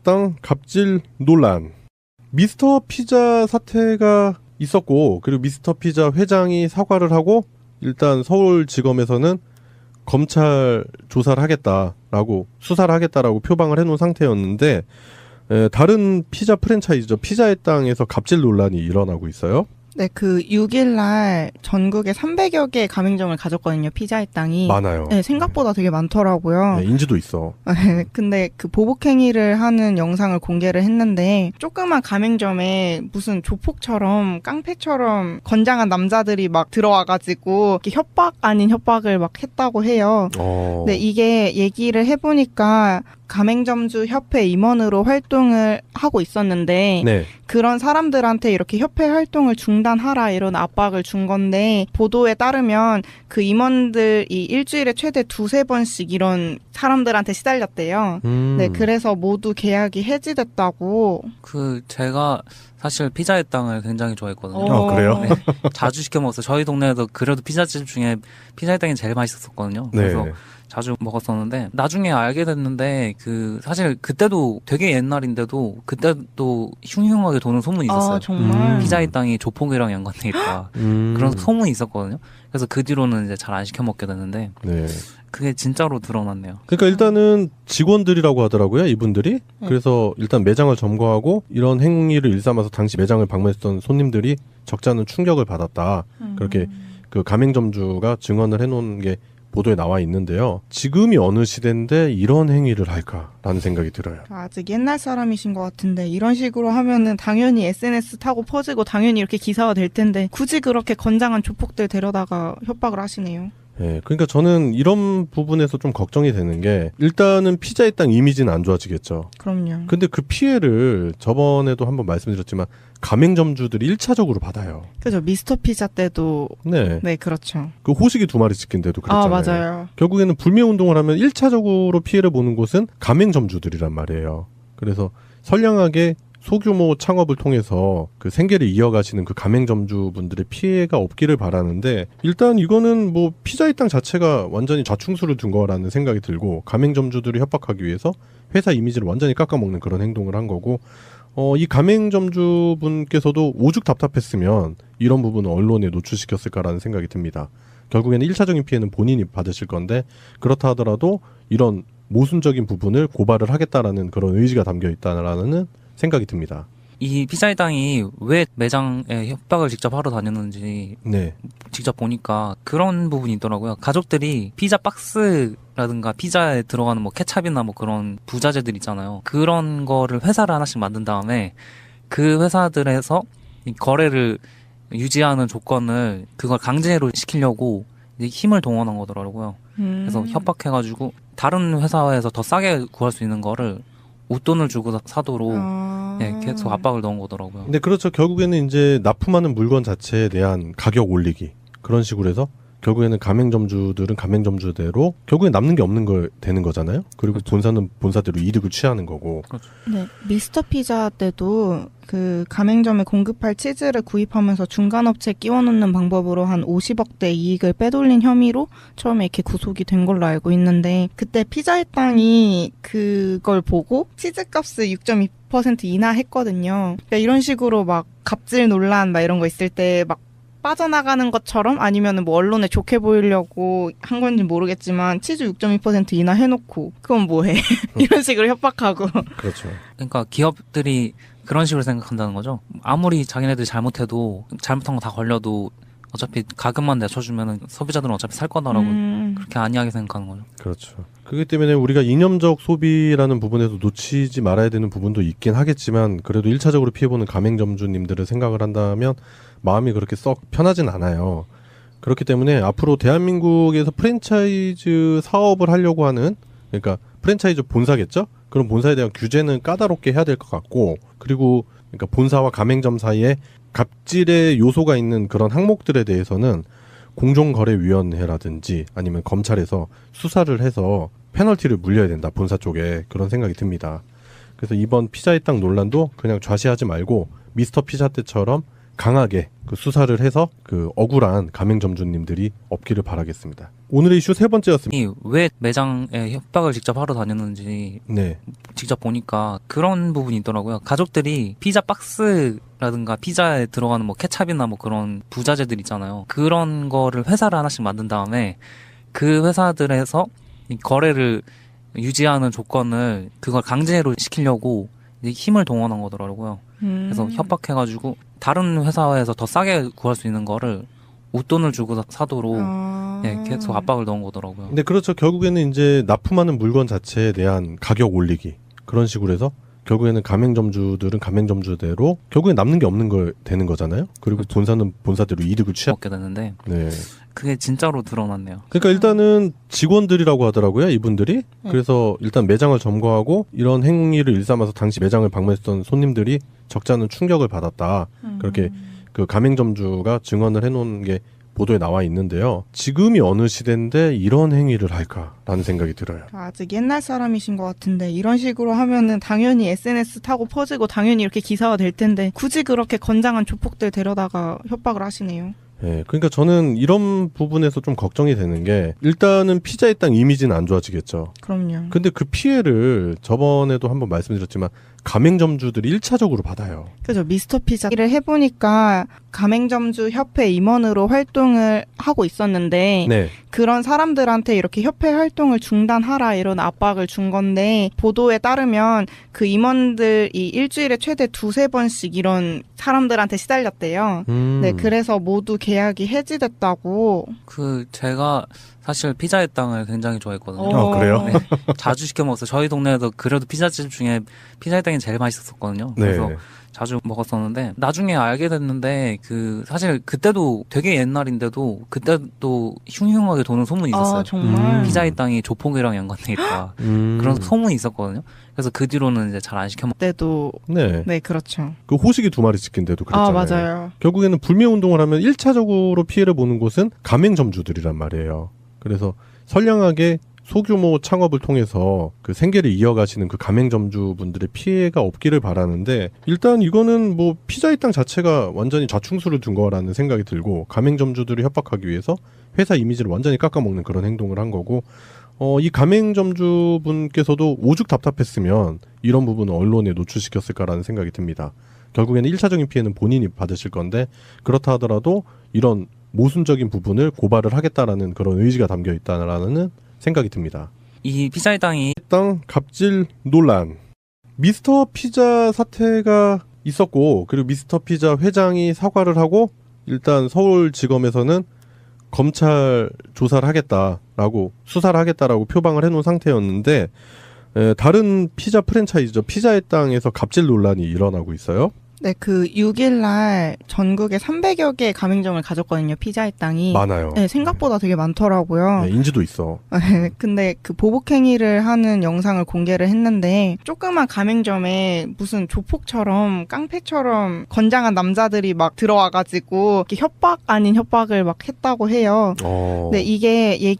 땅 갑질 논란. 미스터 피자 사태가 있었고, 그리고 미스터 피자 회장이 사과를 하고 일단 서울지검에서는 검찰 조사를 하겠다라고, 수사를 하겠다라고 표방을 해놓은 상태였는데, 다른 피자 프랜차이즈죠. 피자의 땅에서 갑질 논란이 일어나고 있어요. 네, 그 6일날 전국에 300여 개의 가맹점을 가졌거든요. 피자의 땅이. 많아요. 네, 생각보다 되게 많더라고요. 네, 인지도 있어. 네, 근데 그 보복행위를 하는 영상을 공개를 했는데 조그만 가맹점에 무슨 조폭처럼 깡패처럼 건장한 남자들이 막 들어와가지고 이렇게 협박 아닌 협박을 막 했다고 해요. 근데 이게 얘기를 해보니까 가맹점주 협회 임원으로 활동을 하고 있었는데 네. 그런 사람들한테 이렇게 협회 활동을 중단하라 이런 압박을 준 건데 보도에 따르면 그 임원들이 일주일에 최대 2-3번씩 이런 사람들한테 시달렸대요. 네, 그래서 모두 계약이 해지됐다고. 제가 사실 피자의 땅을 굉장히 좋아했거든요. 그래요? 네, 자주 시켜 먹었어요. 저희 동네에도 그래도 피자집 중에 피자의 땅이 제일 맛있었거든요. 그래서 네. 자주 먹었었는데 나중에 알게 됐는데 사실 그때도 되게 옛날인데도 그때도 흉흉하게 도는 소문이 있었어요. 아, 정말. 피자의 땅이 조폭이랑 연관돼 있다. 그런 소문이 있었거든요. 그래서 그 뒤로는 이제 잘 안 시켜 먹게 됐는데 네. 그게 진짜로 드러났네요. 그러니까 일단은 직원들이라고 하더라고요, 이분들이. 그래서 일단 매장을 점거하고 이런 행위를 일삼아서 당시 매장을 방문했던 손님들이 적지 않은 충격을 받았다. 그렇게 그 가맹점주가 증언을 해놓은 게 보도에 나와 있는데요. 지금이 어느 시대인데 이런 행위를 할까라는 생각이 들어요. 아직 옛날 사람이신 것 같은데 이런 식으로 하면은 당연히 SNS 타고 퍼지고 당연히 이렇게 기사가 될 텐데 굳이 그렇게 건장한 조폭들 데려다가 협박을 하시네요. 네, 그러니까 저는 이런 부분에서 좀 걱정이 되는 게 일단은 피자의 땅 이미지는 안 좋아지겠죠. 그럼요. 근데 그 피해를 저번에도 한번 말씀드렸지만 가맹점주들이 1차적으로 받아요. 그죠. 미스터 피자 때도 네. 네, 그렇죠. 그 호식이 2마리 지킨데도 그랬잖아요. 아, 맞아요. 결국에는 불매 운동을 하면 1차적으로 피해를 보는 곳은 가맹점주들이란 말이에요. 그래서 선량하게 소규모 창업을 통해서 그 생계를 이어가시는 그 가맹점주분들의 피해가 없기를 바라는데 일단 이거는 뭐 피자의 땅 자체가 완전히 좌충수를 둔 거라는 생각이 들고 가맹점주들을 협박하기 위해서 회사 이미지를 완전히 깎아먹는 그런 행동을 한 거고 이 가맹점주분께서도 오죽 답답했으면 이런 부분을 언론에 노출시켰을까라는 생각이 듭니다. 결국에는 1차적인 피해는 본인이 받으실 건데 그렇다 하더라도 이런 모순적인 부분을 고발을 하겠다라는 그런 의지가 담겨 있다라는 생각이 듭니다. 이 피자의 땅이 왜 매장에 협박을 직접 하러 다녔는지 네. 직접 보니까 그런 부분이 있더라고요. 가족들이 피자 박스라든가 피자에 들어가는 뭐 케찹이나 뭐 그런 부자재들 있잖아요. 그런 거를 회사를 하나씩 만든 다음에 그 회사들에서 거래를 유지하는 조건을 그걸 강제로 시키려고 힘을 동원한 거더라고요. 그래서 협박해가지고 다른 회사에서 더 싸게 구할 수 있는 거를 웃돈을 주고 사도록 네, 계속 압박을 넣은 거더라고요. 근데 그렇죠. 결국에는 이제 납품하는 물건 자체에 대한 가격 올리기 그런 식으로 해서 결국에는 가맹점주들은 가맹점주대로 결국엔 남는 게 없는 걸 되는 거잖아요. 그리고 그렇죠. 본사는 본사대로 이득을 취하는 거고. 그렇죠. 네, 미스터 피자 때도 그 가맹점에 공급할 치즈를 구입하면서 중간업체에 끼워넣는 방법으로 한 50억대 이익을 빼돌린 혐의로 처음에 이렇게 구속이 된 걸로 알고 있는데 그때 피자의 땅이 그걸 보고 치즈값을 6.2% 인하했거든요. 그러니까 이런 식으로 막 갑질 논란 막 이런 거 있을 때 막 빠져나가는 것처럼 아니면은 뭐 언론에 좋게 보이려고 한 건지 모르겠지만 치즈 6.2% 인하해놓고 그건 뭐해 이런 식으로 협박하고. 그렇죠. 그러니까 기업들이 그런 식으로 생각한다는 거죠. 아무리 자기네들이 잘못해도 잘못한 거 다 걸려도 어차피 가격만 내쳐주면은 소비자들은 어차피 살 거다라고 그렇게 안이하게 생각하는 거죠. 그렇죠. 그렇기 때문에 우리가 이념적 소비라는 부분에서 놓치지 말아야 되는 부분도 있긴 하겠지만 그래도 1차적으로 피해보는 가맹점주님들을 생각을 한다면 마음이 그렇게 썩 편하진 않아요. 그렇기 때문에 앞으로 대한민국에서 프랜차이즈 사업을 하려고 하는 그러니까 프랜차이즈 본사겠죠? 그럼 본사에 대한 규제는 까다롭게 해야 될 것 같고 그리고 그러니까 본사와 가맹점 사이에 갑질의 요소가 있는 그런 항목들에 대해서는 공정거래위원회라든지 아니면 검찰에서 수사를 해서 페널티를 물려야 된다. 본사 쪽에 그런 생각이 듭니다. 그래서 이번 피자의 땅 논란도 그냥 좌시하지 말고 미스터 피자 때처럼 강하게 그 수사를 해서 그 억울한 가맹점주님들이 없기를 바라겠습니다. 오늘의 이슈 세 번째였습니다. 이 왜 매장에 협박을 직접 하러 다녔는지 네. 직접 보니까 그런 부분이 있더라고요. 가족들이 피자 박스라든가 피자에 들어가는 뭐 케찹이나 뭐 그런 부자재들 있잖아요. 그런 거를 회사를 하나씩 만든 다음에 그 회사들에서 이 거래를 유지하는 조건을 그걸 강제로 시키려고 이제 힘을 동원한 거더라고요. 그래서 협박해가지고 다른 회사에서 더 싸게 구할 수 있는 거를 웃돈을 주고 사도록 예, 계속 압박을 넣은 거더라고요. 근데 그렇죠. 결국에는 이제 납품하는 물건 자체에 대한 가격 올리기 그런 식으로 해서 결국에는 가맹점주들은 가맹점주대로 결국엔 남는 게 없는 거 되는 거잖아요. 그리고 그렇죠. 본사는 본사대로 이득을 먹게 되는데 네. 그게 진짜로 드러났네요. 그러니까 일단은 직원들이라고 하더라고요, 이분들이. 그래서 일단 매장을 점거하고 이런 행위를 일삼아서 당시 매장을 방문했던 손님들이 적지 않은 충격을 받았다. 그렇게 그 가맹점주가 증언을 해놓은 게 보도에 나와 있는데요. 지금이 어느 시대인데 이런 행위를 할까라는 생각이 들어요. 아직 옛날 사람이신 것 같은데 이런 식으로 하면은 당연히 SNS 타고 퍼지고 당연히 이렇게 기사가 될 텐데 굳이 그렇게 건장한 조폭들 데려다가 협박을 하시네요. 예, 그러니까 저는 이런 부분에서 좀 걱정이 되는 게 일단은 피자의 땅 이미지는 안 좋아지겠죠. 그럼요. 근데 그 피해를 저번에도 한번 말씀드렸지만 가맹점주들이 1차적으로 받아요. 그죠. 미스터 피자 일을 해보니까 가맹점주 협회 임원으로 활동을 하고 있었는데 네. 그런 사람들한테 이렇게 협회 활동을 중단하라 이런 압박을 준 건데 보도에 따르면 그 임원들이 일주일에 최대 2-3번씩 이런 사람들한테 시달렸대요. 네, 그래서 모두 계약이 해지됐다고. 제가 사실 피자의 땅을 굉장히 좋아했거든요. 아, 그래요? 네, 자주 시켜 먹었어요. 저희 동네에도 그래도 피자집 중에 피자의 땅이 제일 맛있었거든요. 그래서 네. 자주 먹었었는데 나중에 알게 됐는데 사실 그때도 되게 옛날인데도 그때도 흉흉하게 도는 소문이 있었어요. 아, 정말. 피자의 땅이 조폭이랑 연관돼 있다. 그런 소문이 있었거든요. 그래서 그 뒤로는 이제 잘 안 시켜 먹. 때도 네. 네, 그렇죠. 그 호식이 2마리 지킨데도 아, 그랬잖아요. 맞아요. 결국에는 불매 운동을 하면 1차적으로 피해를 보는 곳은 가맹점주들이란 말이에요. 그래서 선량하게 소규모 창업을 통해서 그 생계를 이어가시는 그 가맹점주분들의 피해가 없기를 바라는데 일단 이거는 뭐 피자의 땅 자체가 완전히 좌충수를 둔 거라는 생각이 들고 가맹점주들을 협박하기 위해서 회사 이미지를 완전히 깎아먹는 그런 행동을 한 거고 이 가맹점주분께서도 오죽 답답했으면 이런 부분을 언론에 노출시켰을까라는 생각이 듭니다. 결국에는 1차적인 피해는 본인이 받으실 건데 그렇다 하더라도 이런 모순적인 부분을 고발을 하겠다라는 그런 의지가 담겨 있다라는 생각이 듭니다. 이 피자의 땅이 땅 갑질 논란. 미스터 피자 사태가 있었고 그리고 미스터 피자 회장이 사과를 하고 일단 서울지검에서는 검찰 조사를 하겠다라고 수사를 하겠다라고 표방을 해놓은 상태였는데 다른 피자 프랜차이즈죠. 피자의 땅에서 갑질 논란이 일어나고 있어요. 네, 그 6일날 전국에 300여 개의 가맹점을 가졌거든요, 피자의 땅이. 많아요. 네, 생각보다 되게 많더라고요. 네, 인지도 있어. 근데 그 보복행위를 하는 영상을 공개를 했는데 조그만 가맹점에 무슨 조폭처럼 깡패처럼 건장한 남자들이 막 들어와가지고 이렇게 협박 아닌 협박을 막 했다고 해요. 네, 이게 얘기